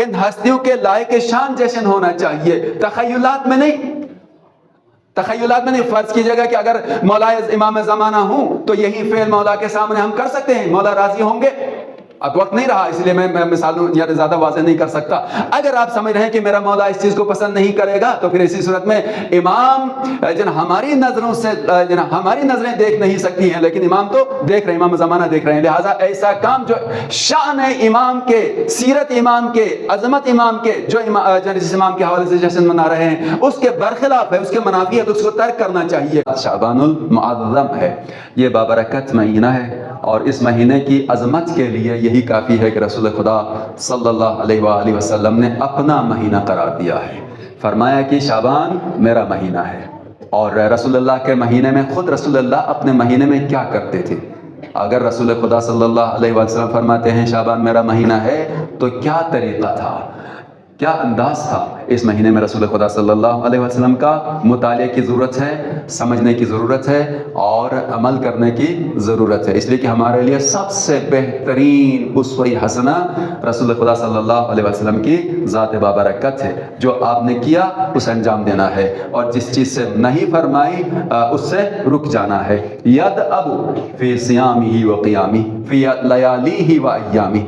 ان ہستیوں کے لائق شان جشن ہونا چاہیے، تخیلات میں نہیں۔ تخیلات میں نہیں۔ فرض کیجئے گا کہ اگر مولا امام زمانہ ہوں تو یہی فعل مولا کے سامنے ہم کر سکتے ہیں، مولا راضی ہوں گے؟ اب وقت نہیں رہا، اس لیے میں مثالوں یا زیادہ واضح نہیں کر سکتا۔ اگر آپ سمجھ رہے ہیں کہ میرا مولا اس چیز کو پسند نہیں کرے گا تو پھر اسی صورت میں امام ہماری نظروں سے ہماری نظریں دیکھ نہیں سکتی ہیں، لیکن امام تو دیکھ رہے ہیں، امام زمانہ دیکھ رہے ہیں۔ لہٰذا ایسا کام جو شان امام کے، سیرت امام کے، عظمت امام کے، جو جس امام کے حوالے سے جشن منا رہے ہیں اس کے برخلاف ہے، اس کے منافی ہے، تو اس کو ترک کرنا چاہیے۔ شعبان المعظم ہے، یہ بابرکت مہینہ ہے، اور اس مہینے کی عظمت کے لیے یہی کافی ہے کہ رسول خدا صلی اللہ علیہ وآلہ وسلم نے اپنا مہینہ قرار دیا ہے، فرمایا کہ شعبان میرا مہینہ ہے۔ اور رسول اللہ کے مہینے میں خود رسول اللہ اپنے مہینے میں کیا کرتے تھے؟ اگر رسول خدا صلی اللہ علیہ وسلم فرماتے ہیں شعبان میرا مہینہ ہے تو کیا طریقہ تھا، کیا انداز تھا؟ اس مہینے میں رسول خدا صلی اللہ علیہ وسلم کا مطالعے کی ضرورت ہے، سمجھنے کی ضرورت ہے، اور عمل کرنے کی ضرورت ہے، اس لیے کہ ہمارے لیے سب سے بہترین اسوہ حسنہ رسول خدا صلی اللہ علیہ وسلم کی ذات بابرکت ہے۔ جو آپ نے کیا اسے انجام دینا ہے، اور جس چیز سے نہیں فرمائی اس سے رک جانا ہے۔ ید ابو فی صیامہ و قیامہ فی لیالیہ و ایامہ،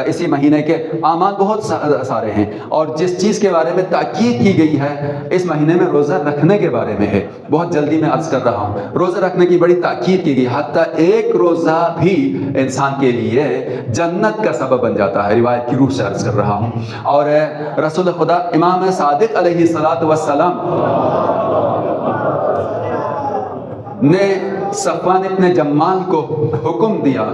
اسی مہینے کے اعمال بہت سارے ہیں، اور جس چیز کے بارے میں تاکید کی گئی ہے اس مہینے میں روزہ رکھنے کے بارے میں ہے۔ بہت جلدی میں عرض کر رہا ہوں، روزہ رکھنے کی بڑی تاکید کی گئی، حتیٰ ایک روزہ بھی انسان کے لیے جنت کا سبب بن جاتا ہے، روایت کی روح سے عرض کر رہا ہوں۔ اور رسول خدا امام صادق علیہ السلام نے صفوان ابن جمال کو حکم دیا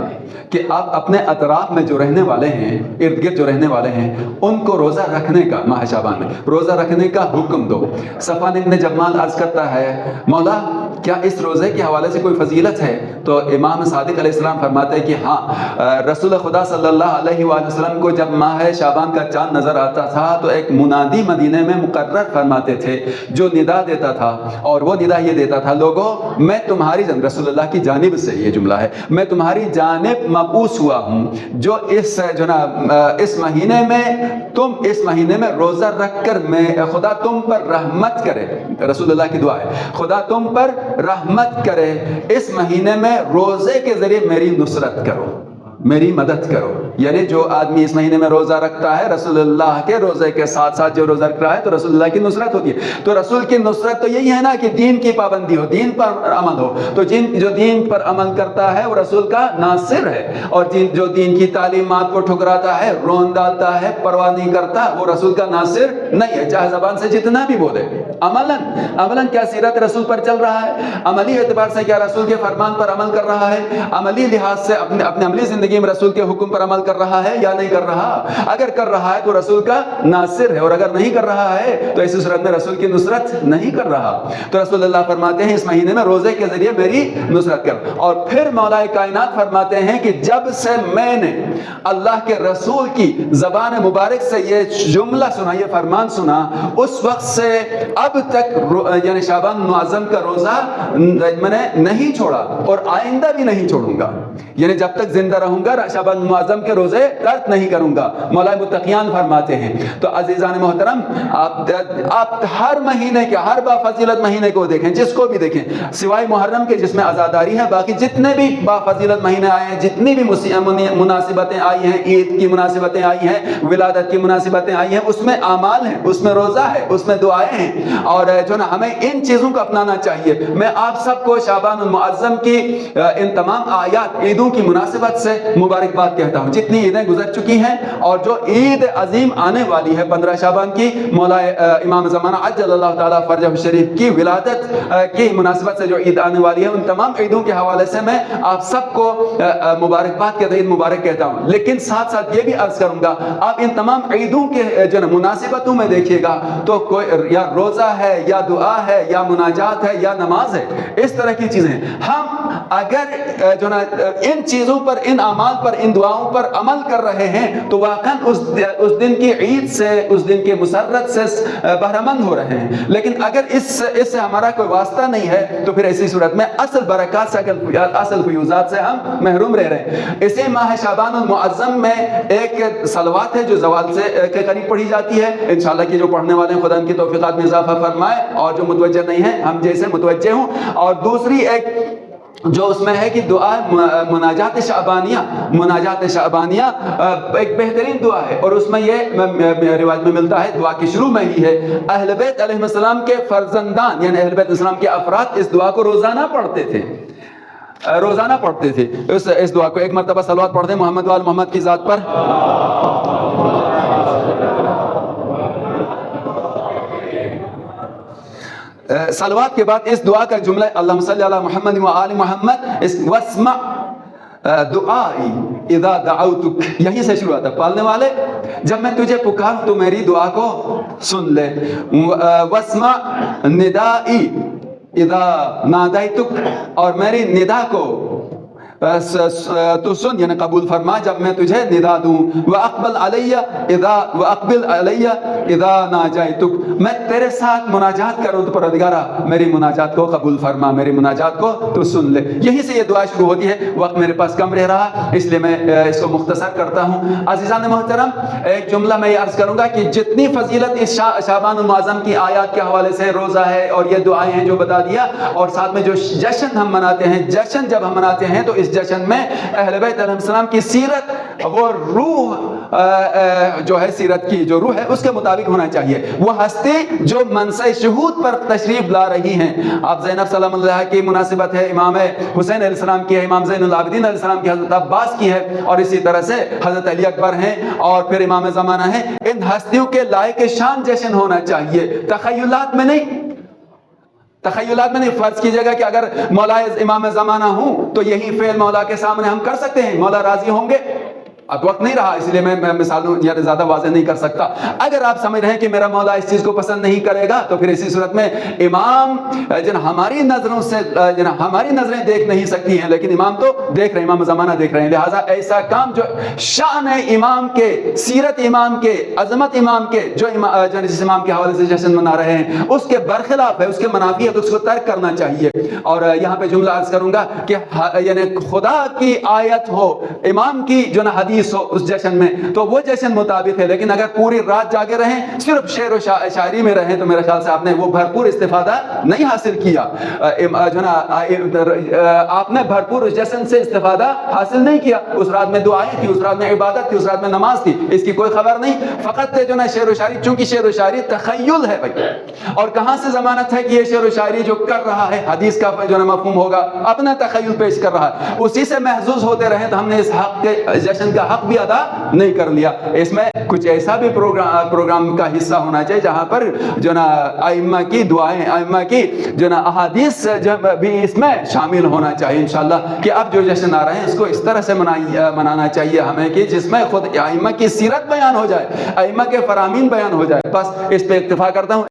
کہ آپ اپنے اطراف میں جو رہنے والے ہیں، ارد گرد جو رہنے والے ہیں، ان کو روزہ رکھنے کا، ماہ شعبان میں روزہ رکھنے کا حکم دو۔ صفوان ابن جمال عرض کرتا ہے مولا کیا اس روزے کے حوالے سے کوئی فضیلت ہے؟ تو امام صادق علیہ السلام فرماتے ہیں کہ ہاں، رسول خدا صلی اللہ علیہ وآلہ وسلم کو جب ماہ شعبان کا چاند نظر آتا تھا تو ایک منادی مدینے میں مقرر فرماتے تھے جو ندا دیتا تھا، اور وہ ندا یہ دیتا تھا لوگوں میں تمہاری جانب، رسول اللہ کی جانب سے یہ جملہ ہے، میں تمہاری جانب مبعوث ہوا ہوں جو اس مہینے میں تم اس مہینے میں روزہ رکھ کر میں خدا تم پر رحمت کرے، رسول اللہ کی دعا ہے، خدا تم پر رحمت کرے، اس مہینے میں روزے کے ذریعے میری نصرت کرو، میری مدد کرو۔ یعنی جو آدمی اس مہینے میں روزہ رکھتا ہے، رسول اللہ کے روزے کے ساتھ ساتھ جو روزہ رکھ رہا ہے تو رسول اللہ کی نصرت ہوتی ہے۔ تو رسول کی نصرت تو یہی ہے نا کہ دین کی پابندی ہو، دین پر عمل ہو، تو جو دین پر عمل کرتا ہے وہ رسول کا ناصر ہے، اور جو دین کی تعلیمات کو ٹھکراتا ہے، رون ڈالتا ہے، پرواہ نہیں کرتا، وہ رسول کا ناصر نہیں ہے، چاہے زبان سے جتنا بھی بولے۔ عملاً کیا سیرت رسول پر چل رہا ہے؟ عملی اعتبار سے کیا رسول کے فرمان پر عمل کر رہا ہے؟ عملی لحاظ سے اپنے عملی زندگی میں رسول کے حکم پر عمل کر رہا ہے یا نہیں کر رہا؟ اگر کر رہا ہے تو رسول کا ناصر ہے، اور اگر نہیں کر رہا ہے تو اسی صورت میں رسول کی نصرت نہیں کر رہا۔ تو رسول اللہ فرماتے ہیں اس مہینے میں روزے کے ذریعے میری نصرت کر۔ اور پھر مولا کائنات فرماتے ہیں کہ جب سے میں نے اللہ کے رسول کی زبان مبارک سے یہ جملہ سنا، یہ فرمان سنا، اس وقت سے اب تک یعنی شعبان معظم کا روزہ میں نے نہیں چھوڑا، اور آئندہ بھی نہیں چھوڑوں گا، یعنی جب تک زندہ رہوں گا شعبان معظم کے روزے ترک نہیں کروں گا، مولا متقیان فرماتے ہیں۔ تو عزیزان محترم، آپ ہر مہینے کے، ہر بافضیلت مہینے کو دیکھیں، جس کو بھی دیکھیں، سوائے محرم کے جس میں عزاداری ہے، باقی جتنے بھی بافضیلت مہینے آئے ہیں، جتنی بھی مناسبتیں آئی ہیں، عید کی مناسبتیں آئی ہیں، ولادت کی مناسبتیں آئی ہیں، اس میں اعمال ہیں، اس میں روزہ ہے، اس میں دعائیں ہیں، اور جو نا ہمیں ان چیزوں کو اپنانا چاہیے۔ میں آپ سب کو شعبان المعظم کی ان تمام آیات، عیدوں کی مناسبت سے مبارکباد کہتا ہوں۔ جتنی عیدیں گزر چکی ہیں اور جو عید عظیم آنے والی ہے 15 شعبان کی، مولا امام زمانہ عجل اللہ تعالیٰ فرجہ شریف کی ولادت کی مناسبت سے جو عید آنے والی ہے، ان تمام عیدوں کے حوالے سے میں آپ سب کو مبارکباد کہتا ہوں، عید مبارک کہتا ہوں۔ لیکن ساتھ ساتھ یہ بھی عرض کروں گا، آپ ان تمام عیدوں کے جو مناسبتوں میں دیکھیے گا تو کوئی یا روزہ ہے یا دعا ہے یا مناجات ہے یا نماز ہے، اس طرح کی چیزیں۔ ہم اگر جو نا ان چیزوں پر، ان اعمال پر، ان دعاؤں پر عمل کر رہے ہیں تو واقعاً اس دن کی عید سے، اس دن کی مسرت سے بہرمند ہو رہے ہیں. لیکن اگر اس سے ہمارا کوئی واسطہ نہیں ہے تو پھر ایسی صورت میں اصل برکات سے، اصل فیوزات سے ہم محروم رہ رہے ہیں. اسی ماہ شعبان المعظم میں ایک صلوات ہے جو زوال سے کے قریب پڑھی جاتی ہے. انشاءاللہ کہ جو پڑھنے والے ہیں خدا ان کی توفیقات میں اضافہ فرمائے، اور جو متوجہ نہیں ہیں ہم جیسے متوجہ ہوں. اور دوسری ایک جو اس میں ہے کہ دعا مناجات شعبانیہ. مناجات شعبانیہ ایک بہترین دعا ہے، اور اس میں یہ روایت میں ملتا ہے، دعا کی شروع میں ہی ہے، اہل بیت علیہ السلام کے فرزندان یعنی اہل بیت علیہ السلام کے افراد اس دعا کو روزانہ پڑھتے تھے. روزانہ پڑھتے تھے اس دعا کو. ایک مرتبہ صلوات پڑھ دیں محمد وال محمد کی ذات پر. صلوات کے بعد اس دعا کا جملہ اللہم صلی علی محمد و آل محمد واسمع دعائی اذا دعوتک، یہیں سے شروع ہوتا ہے. پالنے والے جب میں تجھے پکاروں تو میری دعا کو سن لے. واسمع ندائی اذا نادیتک، اور میری ندا کو تو سن یعنی قبول فرما جب میں تجھے ندا دوں. وَأَقْبَلْ عَلَيَّ اِذَا نَاجَيْتُكْ، میں تیرے ساتھ مناجات کروں تو پروردگارا میری مناجات کو قبول فرما، میری مناجات کو تو سن لے. یہیں سے یہ دعا شروع ہوتی ہے. وقت میرے پاس کم رہ رہا اس لیے میں اس کو مختصر کرتا ہوں. عزیزان محترم، ایک جملہ میں یہ عرض کروں گا کہ جتنی فضیلت اس شعبان المعظم کی آیات کے حوالے سے، روزہ ہے اور یہ دعائیں ہیں جو بتا دیا، اور ساتھ میں جو جشن ہم مناتے ہیں، جشن جب ہم مناتے ہیں تو اس جشن میں اہل بیت علیہ السلام کی سیرت، وہ روح جو ہے سیرت کی جو روح ہے اس کے مطابق ہونا چاہیے. وہ ہستی جو منصب شہود پر تشریف لا رہی ہیں. آپ زینب سلام اللہ کی مناسبت ہے، امام حسین علیہ السلام کی ہے، امام زین العابدین علیہ السلام کی حضرت عباس کی ہے، اور اسی طرح سے حضرت علی اکبر ہیں، اور پھر امام زمانہ ہیں. ان ہستیوں کے لائق شان جشن ہونا چاہیے، تخیلات میں نہیں. تخیلات میں نہیں. فرض کیجئے گا کہ اگر مولا امام زمانہ ہوں تو یہی فعل مولا کے سامنے ہم کر سکتے ہیں، مولا راضی ہوں گے. اب وقت نہیں رہا اس لیے میں مثالوں یعنی زیادہ واضح نہیں کر سکتا. اگر آپ سمجھ رہے ہیں کہ میرا مولا اس چیز کو پسند نہیں کرے گا تو پھر اسی صورت میں امام ہماری نظروں سے ہماری نظریں دیکھ نہیں سکتی ہیں، لیکن امام تو دیکھ رہے ہیں، امام زمانہ دیکھ رہے ہیں. لہٰذا ایسا کام جو شان امام کے، سیرت امام کے، عظمت امام کے، جو جس امام کے حوالے سے جشن منا رہے ہیں اس کے برخلاف ہے، اس کے منافی ہے، تو اس کو ترک کرنا چاہیے. اور یہاں پہ جملہ عرض کروں گا کہ یعنی خدا کی آیت ہو، امام کی جو نا حدیث ہو اس جشن میں تو وہ جشن مطابق ہے. لیکن اگر پوری رات جاگے رہیں، صرف شعر و شاعری میں رہیں، تو میرے خیال سے آپ نے وہ بھرپور استفادہ نہیں حاصل کیا. آپ نے بھرپور اس جشن سے استفادہ حاصل نہیں کیا. اس رات میں دعائیں تھی، اس رات میں عبادت تھی، اس رات میں نماز تھی، اس کی کوئی خبر نہیں. فقط جو نا شعر و شاعری، چونکہ شعر و شاعری تخیل ہے بھائی، اور کہاں سے ضمانت ہے کہ یہ شعر و شاعری جو کر رہا ہے حدیث کا جو نا مفہوم ہوگا، اپنا تخیل پیش کر رہا ہے، اسی سے محظوظ ہوتے رہے تو ہم نے اس حق کے جشن کا حق بھی ادا نہیں کر لیا. اس میں کچھ ایسا بھی پروگرام کا حصہ ہونا چاہیے جہاں پر جو نا ائمہ کی دعائیں، ائمہ کی جو نا احادیث بھی اس میں شامل ہونا چاہیے انشاءاللہ. کہ اب جو جشن آ رہے ہیں اس کو اس طرح سے منانا چاہیے ہمیں کہ جس میں خود ائمہ کی سیرت بیان ہو جائے، ائمہ کے فرامین بیان ہو جائے. بس اس پہ اکتفا کرتا ہوں.